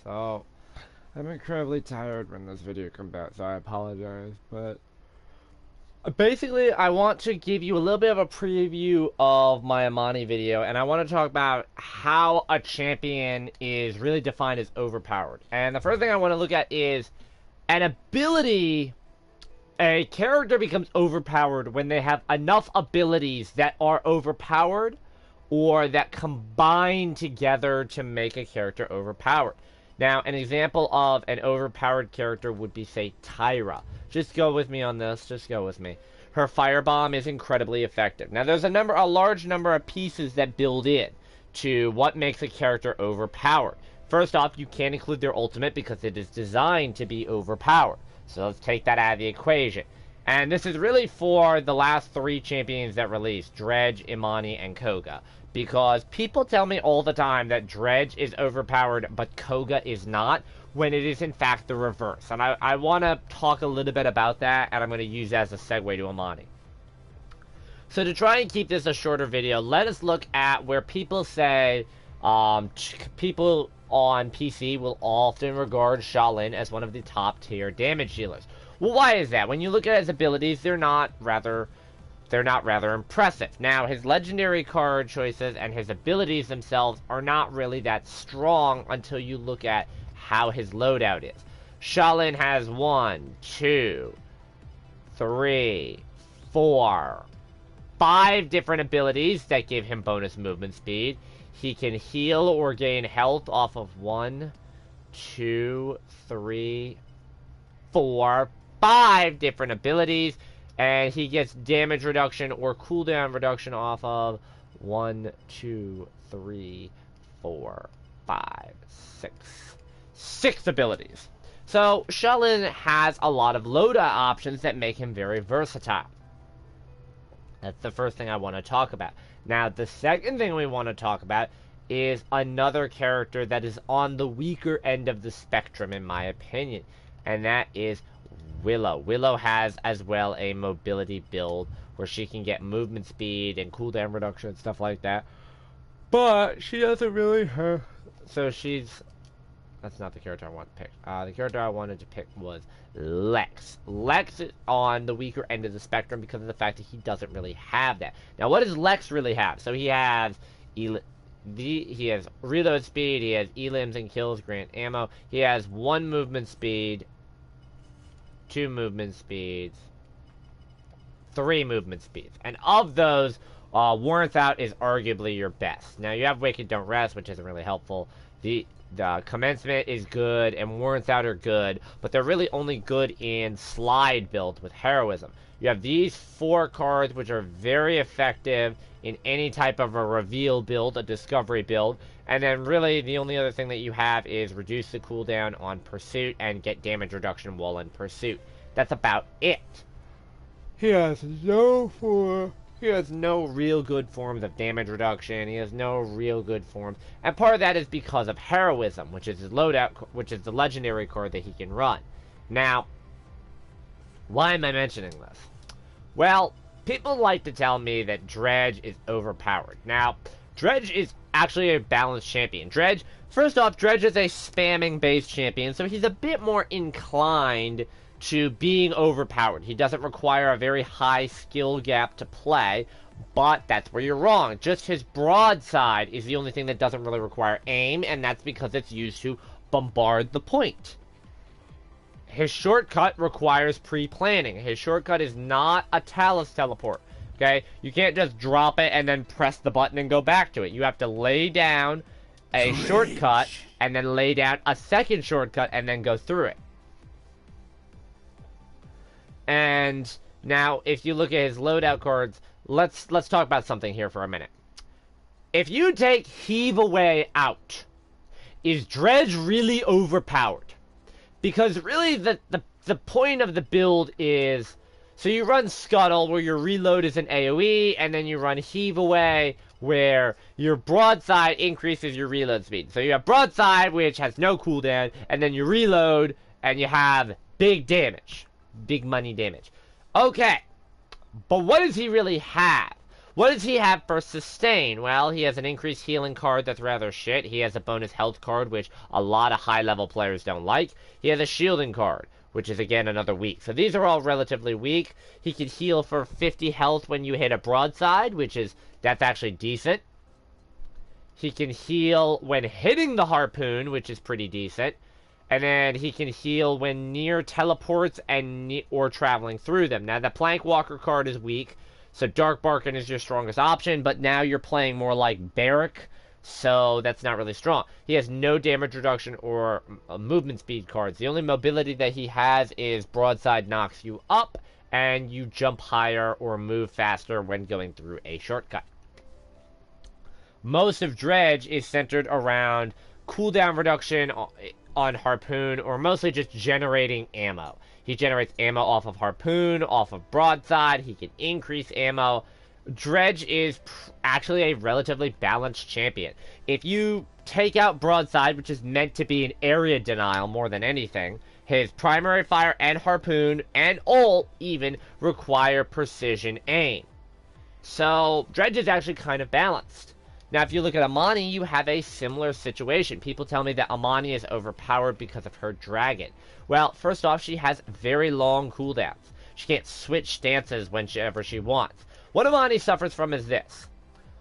So, I'm incredibly tired when this video comes out, so I apologize, but basically, I want to give you a little bit of a preview of my Amani video, and I want to talk about how a champion is really defined as overpowered. And the first thing I want to look at is an ability. A character becomes overpowered when they have enough abilities that are overpowered or that combine together to make a character overpowered. Now, an example of an overpowered character would be, say, Tyra. Just go with me on this. Just go with me. Her firebomb is incredibly effective. Now, there's a large number of pieces that build in to what makes a character overpowered. First off, you can't include their ultimate because it is designed to be overpowered. So let's take that out of the equation. And this is really for the last 3 champions that released, Dredge, Imani, and Koga. Because people tell me all the time that Dredge is overpowered, but Koga is not, when it is in fact the reverse. And I want to talk a little bit about that, and I'm going to use that as a segue to Imani. So to try and keep this a shorter video, let us look at where people say, people on PC will often regard Sha-Lin as one of the top tier damage dealers. Well, why is that? When you look at his abilities, they're not rather impressive. Now, his legendary card choices and his abilities themselves are not really that strong until you look at how his loadout is. Sha-Lin has 1, 2, 3, 4, 5 different abilities that give him bonus movement speed. He can heal or gain health off of 1, 2, 3, 4, 5 different abilities. And he gets damage reduction or cooldown reduction off of 1, 2, 3, 4, 5, 6. 6 abilities. So, Sha-Lin has a lot of loadout options that make him very versatile. That's the first thing I want to talk about. Now, the second thing we want to talk about is another character that is on the weaker end of the spectrum, in my opinion. And that is Willow. Willow has as well a mobility build where she can get movement speed and cooldown reduction and stuff like that. But she doesn't really have... So she's... That's not the character I want to pick. The character I wanted to pick was Lex. Lex is on the weaker end of the spectrum because of the fact that he doesn't really have that. Now, what does Lex really have? So he has he has reload speed, he has elims and kills, grant ammo. He has 1 movement speed, 2 movement speeds, 3 movement speeds. And of those, Warmth Out is arguably your best. Now, you have Wicked Don't Rest, which isn't really helpful. The Commencement is good, and Warmth Out are good, but they're really only good in slide builds with Heroism. You have these 4 cards, which are very effective in any type of a reveal build, a discovery build, and then really the only other thing that you have is reduce the cooldown on Pursuit and get damage reduction while in Pursuit. That's about it. He has no real good forms of damage reduction. He has no real good forms. And part of that is because of Heroism, which is his loadout, which is the legendary card that he can run. Now, why am I mentioning this? Well, people like to tell me that Dredge is overpowered. Now, Dredge is actually a balanced champion. Dredge, first off, Dredge is a spamming base champion, so he's a bit more inclined to being overpowered. He doesn't require a very high skill gap to play, but that's where you're wrong. Just his broadside is the only thing that doesn't really require aim, and that's because it's used to bombard the point. His shortcut requires pre-planning. His shortcut is not a Talus teleport, okay? You can't just drop it and then press the button and go back to it. You have to lay down a shortcut and then lay down a second shortcut and then go through it. And now, if you look at his loadout cards, let's talk about something here for a minute. If you take Heave Away out, is Dredge really overpowered? Because really, the point of the build is, so you run Scuttle, where your reload is an AoE, and then you run Heave Away, where your broadside increases your reload speed. So you have broadside, which has no cooldown, and then you reload, and you have big damage. Big money damage. Okay, but what does he really have? What does he have for sustain? Well, he has an increased healing card that's rather shit. He has a bonus health card, which a lot of high-level players don't like. He has a shielding card, which is, again, another weak. So these are all relatively weak. He can heal for 50 health when you hit a broadside, that's actually decent. He can heal when hitting the harpoon, which is pretty decent. And then he can heal when near teleports or traveling through them. Now, the Plank Walker card is weak, so Dark Barkin is your strongest option, but now you're playing more like Barrack, so that's not really strong. He has no damage reduction or movement speed cards. The only mobility that he has is Broadside knocks you up, and you jump higher or move faster when going through a shortcut. Most of Dredge is centered around cooldown reduction on Harpoon, or mostly just generating ammo. He generates ammo off of Harpoon, off of Broadside. He can increase ammo. Dredge is actually a relatively balanced champion. If you take out Broadside, which is meant to be an area denial more than anything, his primary fire and Harpoon and ult even require precision aim. So Dredge is actually kind of balanced. Now, if you look at Amani, you have a similar situation. People tell me that Amani is overpowered because of her dragon. Well, first off, she has very long cooldowns. She can't switch stances whenever she wants. What Amani suffers from is this.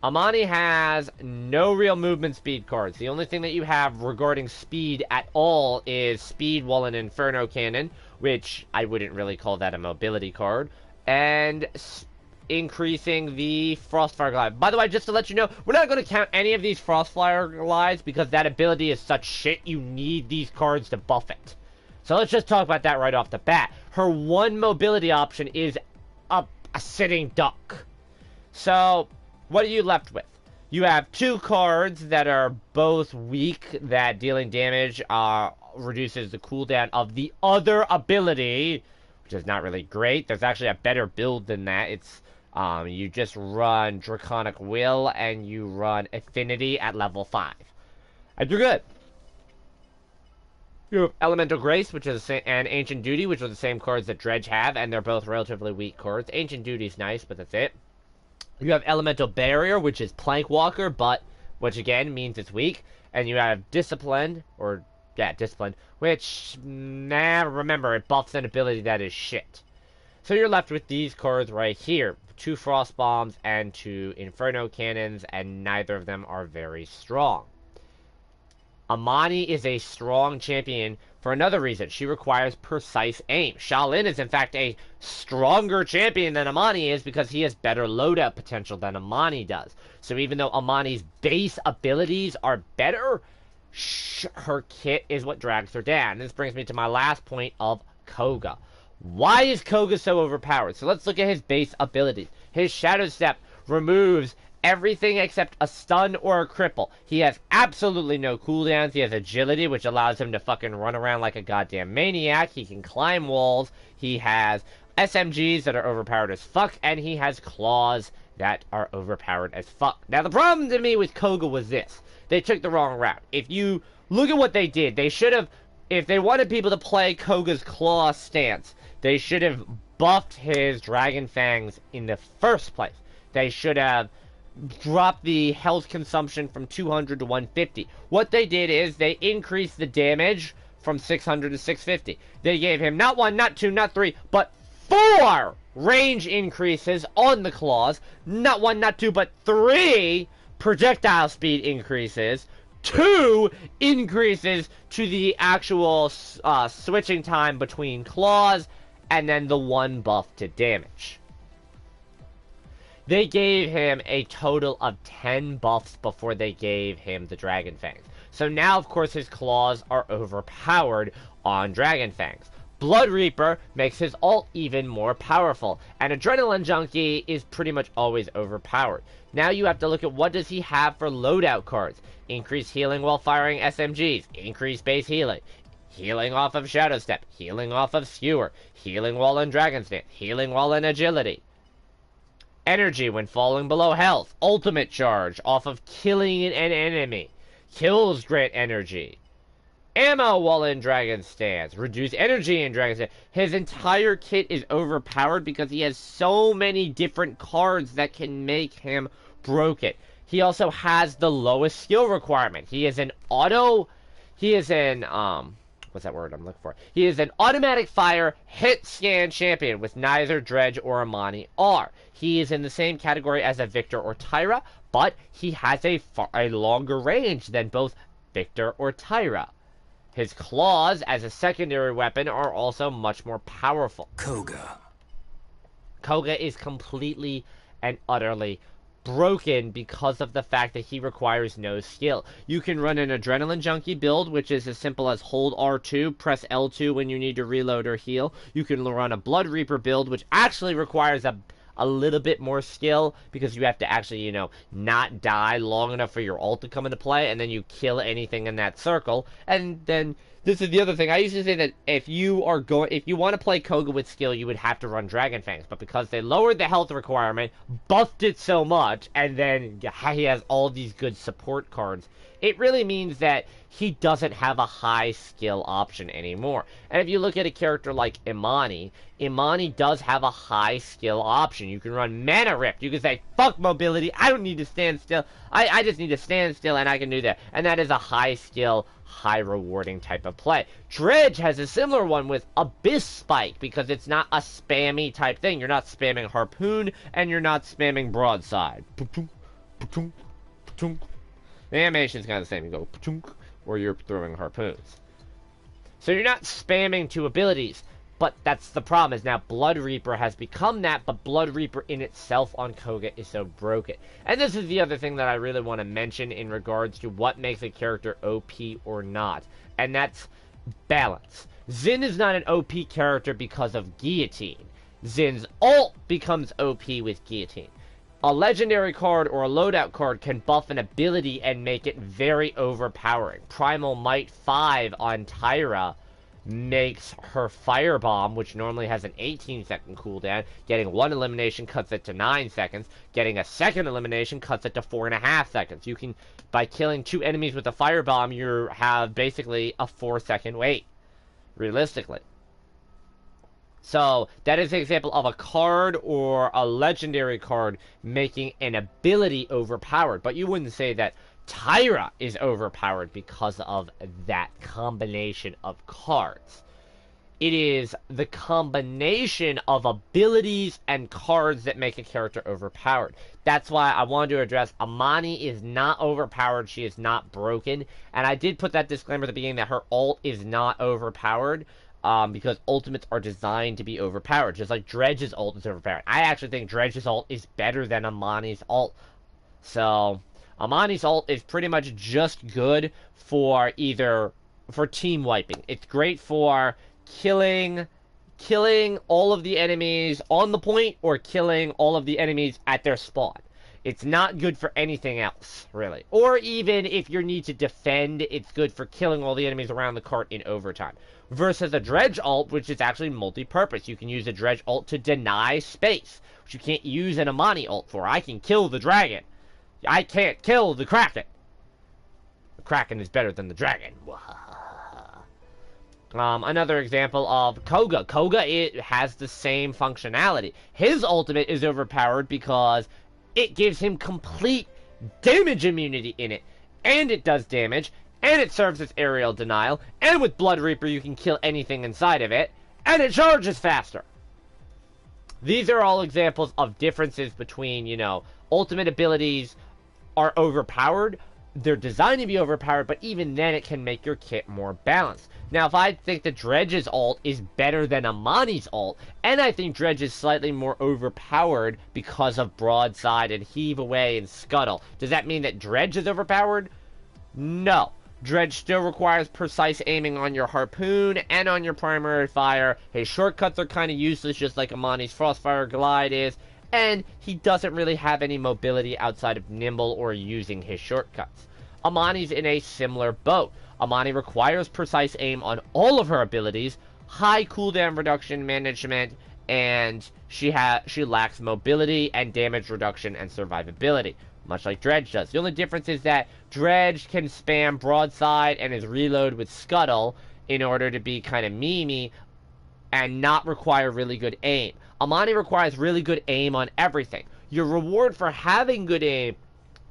Amani has no real movement speed cards. The only thing that you have regarding speed at all is speed while an Inferno Cannon, which I wouldn't really call that a mobility card, and increasing the Frostfire Glide. By the way, just to let you know, we're not going to count any of these Frostfire Glides because that ability is such shit, you need these cards to buff it. So let's just talk about that right off the bat. Her one mobility option is a sitting duck. So, what are you left with? You have two cards that are both weak, that dealing damage reduces the cooldown of the other ability, which is not really great. There's actually a better build than that. It's you just run Draconic Will and you run Affinity at level 5. And you're good. You have Elemental Grace, which is and Ancient Duty, which are the same cards that Dredge have, and they're both relatively weak cards. Ancient Duty's nice, but that's it. You have Elemental Barrier, which is Plank Walker, but which again means it's weak. And you have Discipline, Discipline, which, remember, it buffs an ability that is shit. So you're left with these cards right here. 2 Frost Bombs and 2 Inferno Cannons, and neither of them are very strong. Amani is a strong champion for another reason. She requires precise aim. Shaolin is in fact a stronger champion than Amani is because he has better loadout potential than Amani does. So even though Amani's base abilities are better, her kit is what drags her down. This brings me to my last point of Koga. Why is Koga so overpowered? So let's look at his base abilities. His Shadow Step removes everything except a stun or a cripple. He has absolutely no cooldowns. He has agility, which allows him to fucking run around like a goddamn maniac. He can climb walls. He has SMGs that are overpowered as fuck, and he has claws that are overpowered as fuck. Now, the problem to me with Koga was this. They took the wrong route. If you look at what they did, they should have, if they wanted people to play Koga's claw stance, they should have buffed his Dragon Fangs in the first place. They should have dropped the health consumption from 200 to 150. What they did is they increased the damage from 600 to 650. They gave him not 1, not 2, not 3, but 4 range increases on the claws. Not 1, not 2, but 3 projectile speed increases. 2 increases to the actual switching time between claws, and then the 1 buff to damage. They gave him a total of 10 buffs before they gave him the Dragon Fangs. So now, of course, his claws are overpowered on Dragon Fangs. Blood Reaper makes his ult even more powerful, and Adrenaline Junkie is pretty much always overpowered. Now you have to look at what does he have for loadout cards. Increased healing while firing SMGs, increased base healing, healing off of Shadow Step, healing off of Skewer, healing while in Dragon Stance, healing while in Agility. Energy when falling below health, ultimate charge off of killing an enemy, kills grant energy. ammo while in Dragon Stance, reduce energy in Dragon Stance. His entire kit is overpowered because he has so many different cards that can make him broken. He also has the lowest skill requirement. He is an what's that word I'm looking for? He is an automatic fire hit scan champion with neither Dredge or Amani are. He is in the same category as a Victor or Tyra, but he has a longer range than both Victor or Tyra. His claws as a secondary weapon are also much more powerful. Koga is completely and utterly broken because of the fact that he requires no skill. You can run an Adrenaline Junkie build, which is as simple as hold R2, press L2 when you need to reload or heal. You can run a Blood Reaper build, which actually requires a little bit more skill because you have to actually, not die long enough for your ult to come into play, and then you kill anything in that circle. And then this is the other thing. I used to say that if you want to play Koga with skill, you would have to run Dragon Fangs, but because they lowered the health requirement, buffed it so much, and then he has all these good support cards, it really means that he doesn't have a high skill option anymore. And if you look at a character like Imani does have a high skill option. You can run Mana Rift. You can say, fuck mobility, I don't need to stand still. I just need to stand still and I can do that. And that is a high skill, high rewarding type of play. Dredge has a similar one with Abyss Spike because it's not a spammy type thing. You're not spamming Harpoon and you're not spamming Broadside. The animation's kind of the same. You go, or you're throwing harpoons. So you're not spamming two abilities, but that's the problem, is now Blood Reaper has become that, but Blood Reaper in itself on Koga is so broken. And this is the other thing that I really want to mention in regards to what makes a character OP or not, and that's balance. Xin is not an OP character because of Guillotine. Xin's ult becomes OP with Guillotine. A legendary card or a loadout card can buff an ability and make it very overpowering. Primal Might 5 on Tyra makes her Firebomb, which normally has an 18-second cooldown. Getting one elimination cuts it to 9 seconds. Getting a second elimination cuts it to 4.5 seconds. You can, by killing 2 enemies with a Firebomb, you have basically a 4-second wait, realistically. So, that is an example of a card or a legendary card making an ability overpowered. But you wouldn't say that Tyra is overpowered because of that combination of cards. It is the combination of abilities and cards that make a character overpowered. That's why I wanted to address Amani is not overpowered, she is not broken. And I did put that disclaimer at the beginning that her ult is not overpowered. Because ultimates are designed to be overpowered, just like Dredge's ult is overpowered. I actually think Dredge's ult is better than Amani's ult. So, Amani's ult is pretty much just good for team wiping. It's great for killing all of the enemies on the point or killing all of the enemies at their spawn. It's not good for anything else, really. Or even if you need to defend, it's good for killing all the enemies around the cart in overtime. Versus a Dredge ult, which is actually multi-purpose. You can use a Dredge ult to deny space, which you can't use an Amani ult for. I can kill the dragon. I can't kill the Kraken. The Kraken is better than the dragon. Another example of Koga. Koga, it has the same functionality. His ultimate is overpowered because it gives him complete damage immunity in it. And it does damage. And it serves as aerial denial. And with Blood Reaper, you can kill anything inside of it. And it charges faster. These are all examples of differences between, ultimate abilities are overpowered. They're designed to be overpowered, but even then it can make your kit more balanced. Now, if I think that Dredge's ult is better than Amani's ult, and I think Dredge is slightly more overpowered because of Broadside and Heave Away and Scuttle, does that mean that Dredge is overpowered? No. Dredge still requires precise aiming on your Harpoon and on your primary fire. His shortcuts are kind of useless, just like Amani's Frostfire Glide is. And he doesn't really have any mobility outside of Nimble or using his shortcuts. Amani's in a similar boat. Amani requires precise aim on all of her abilities, high cooldown reduction management, and she lacks mobility and damage reduction and survivability. much like Dredge does. The only difference is that Dredge can spam broadside and is reload with Scuttle in order to be kind of memey and not require really good aim. Amani requires really good aim on everything. Your reward for having good aim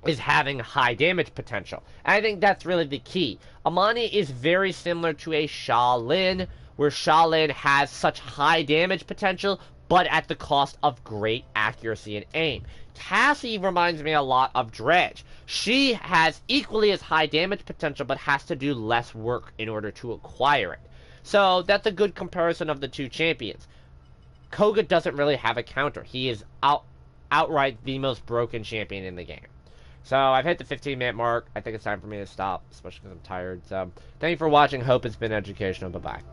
is having high damage potential. And I think that's really the key. Amani is very similar to a Sha-Lin, where Sha-Lin has such high damage potential, but at the cost of great accuracy and aim. Cassie reminds me a lot of Dredge. She has equally as high damage potential, but has to do less work in order to acquire it. So that's a good comparison of the two champions. Koga doesn't really have a counter. He is outright the most broken champion in the game. So I've hit the 15-minute mark. I think it's time for me to stop, especially because I'm tired. So thank you for watching. Hope it's been educational. Bye-bye.